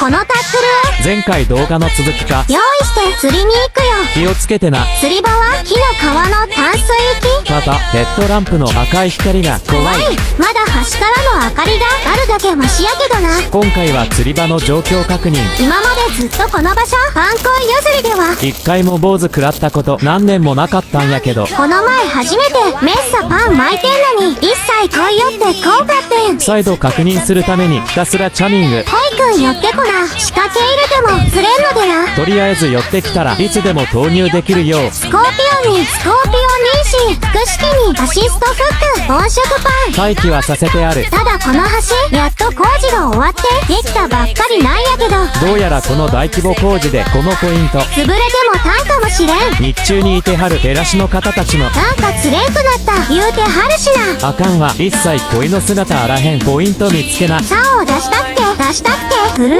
このタックル前回動画の続きか。用意して釣りに行くよ。気をつけてな。釣り場は木の皮の淡水域。またヘッドランプの赤い光が怖い。まだ端からの明かりがあるだけマシやけどな。今回は釣り場の状況確認。今までずっとこの場所パン鯉の釣りでは一回も坊主食らったこと何年もなかったんやけど、この前初めてメッサパン巻いてんのに一切来いよってこうかってん。再度確認するためにひたすらチャミング。コイくん寄ってこな。仕掛け入れても釣れんのでな。とりあえず寄ってきたらいつでも投入できるよう。スコーピオンにスコーピオン妊娠、複式にアシストフック、本職パン。待機はさせてある。ただこの橋やっと工事が終わってできたばっかりなんやけど、どうやらこの大規模工事でこのポイント潰れてもたんかもしれん。日中にいてはる照らしの方たちのなんか釣れんくなった言うてはるしな。あかんわ。一切鯉の姿あらへん。ポイント見つけな。竿を出したっけ震えるん